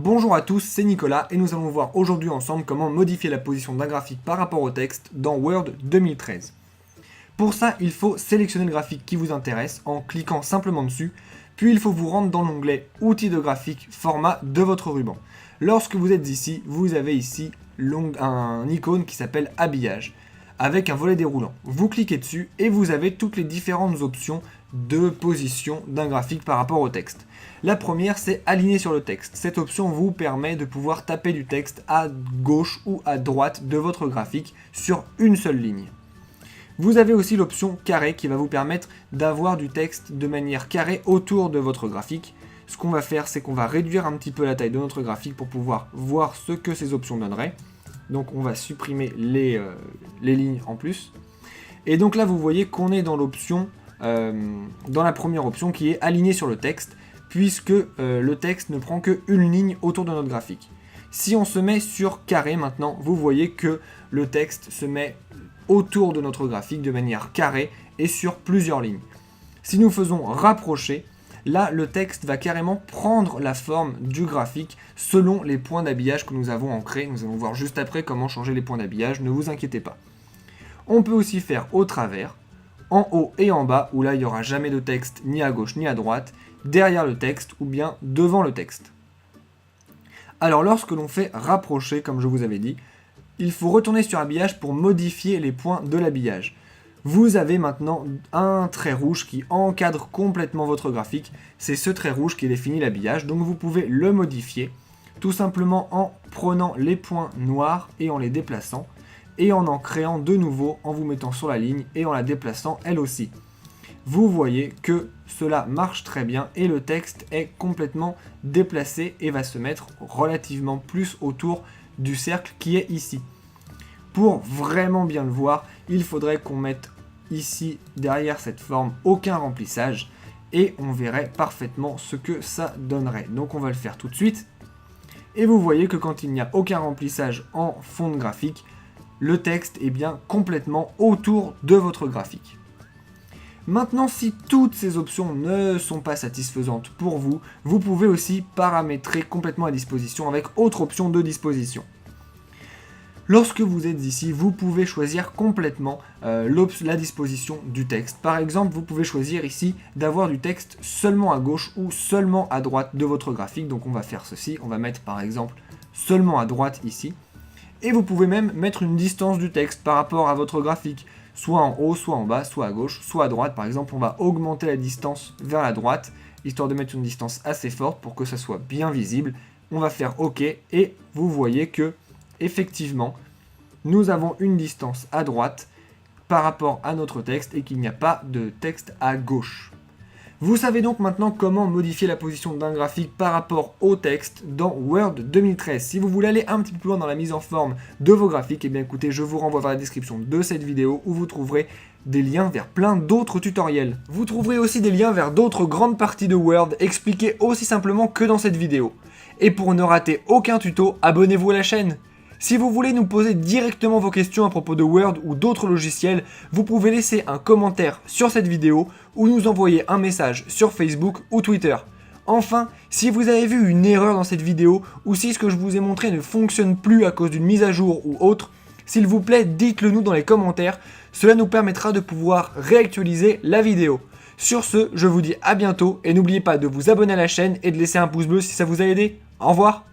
Bonjour à tous, c'est Nicolas et nous allons voir aujourd'hui ensemble comment modifier la position d'un graphique par rapport au texte dans Word 2013. Pour ça, il faut sélectionner le graphique qui vous intéresse en cliquant simplement dessus, puis il faut vous rendre dans l'onglet Outils de graphique, format de votre ruban. Lorsque vous êtes ici, vous avez ici un icône qui s'appelle Habillage, avec un volet déroulant. Vous cliquez dessus et vous avez toutes les différentes options de position d'un graphique par rapport au texte. La première, c'est aligner sur le texte. Cette option vous permet de pouvoir taper du texte à gauche ou à droite de votre graphique sur une seule ligne. Vous avez aussi l'option carré qui va vous permettre d'avoir du texte de manière carrée autour de votre graphique. Ce qu'on va faire, c'est qu'on va réduire un petit peu la taille de notre graphique pour pouvoir voir ce que ces options donneraient. Donc on va supprimer les lignes en plus. Et donc là, vous voyez qu'on est dans l'option, dans la première option qui est aligner sur le texte, puisque le texte ne prend qu'une ligne autour de notre graphique. Si on se met sur carré maintenant, vous voyez que le texte se met autour de notre graphique de manière carrée et sur plusieurs lignes. Si nous faisons rapprocher, là le texte va carrément prendre la forme du graphique selon les points d'habillage que nous avons ancrés. Nous allons voir juste après comment changer les points d'habillage, ne vous inquiétez pas. On peut aussi faire au travers, en haut et en bas, où là il n'y aura jamais de texte ni à gauche ni à droite, derrière le texte ou bien devant le texte. Alors lorsque l'on fait rapprocher, comme je vous avais dit, il faut retourner sur habillage pour modifier les points de l'habillage. Vous avez maintenant un trait rouge qui encadre complètement votre graphique. C'est ce trait rouge qui définit l'habillage, donc vous pouvez le modifier tout simplement en prenant les points noirs et en les déplaçant, et en créant de nouveau en vous mettant sur la ligne et en la déplaçant elle aussi. Vous voyez que cela marche très bien et le texte est complètement déplacé et va se mettre relativement plus autour du cercle qui est ici. Pour vraiment bien le voir, il faudrait qu'on mette ici derrière cette forme aucun remplissage et on verrait parfaitement ce que ça donnerait. Donc on va le faire tout de suite. Et vous voyez que quand il n'y a aucun remplissage en fond de graphique, le texte est bien complètement autour de votre graphique. Maintenant, si toutes ces options ne sont pas satisfaisantes pour vous, vous pouvez aussi paramétrer complètement la disposition avec autre option de disposition. Lorsque vous êtes ici, vous pouvez choisir complètement la disposition du texte. Par exemple, vous pouvez choisir ici d'avoir du texte seulement à gauche ou seulement à droite de votre graphique. Donc on va faire ceci, on va mettre par exemple seulement à droite ici. Et vous pouvez même mettre une distance du texte par rapport à votre graphique, soit en haut, soit en bas, soit à gauche, soit à droite. Par exemple, on va augmenter la distance vers la droite, histoire de mettre une distance assez forte pour que ça soit bien visible. On va faire OK et vous voyez que, effectivement, nous avons une distance à droite par rapport à notre texte et qu'il n'y a pas de texte à gauche. Vous savez donc maintenant comment modifier la position d'un graphique par rapport au texte dans Word 2013. Si vous voulez aller un petit peu plus loin dans la mise en forme de vos graphiques, eh bien écoutez, je vous renvoie vers la description de cette vidéo où vous trouverez des liens vers plein d'autres tutoriels. Vous trouverez aussi des liens vers d'autres grandes parties de Word expliquées aussi simplement que dans cette vidéo. Et pour ne rater aucun tuto, abonnez-vous à la chaîne. Si vous voulez nous poser directement vos questions à propos de Word ou d'autres logiciels, vous pouvez laisser un commentaire sur cette vidéo ou nous envoyer un message sur Facebook ou Twitter. Enfin, si vous avez vu une erreur dans cette vidéo ou si ce que je vous ai montré ne fonctionne plus à cause d'une mise à jour ou autre, s'il vous plaît, dites-le nous dans les commentaires, cela nous permettra de pouvoir réactualiser la vidéo. Sur ce, je vous dis à bientôt et n'oubliez pas de vous abonner à la chaîne et de laisser un pouce bleu si ça vous a aidé. Au revoir!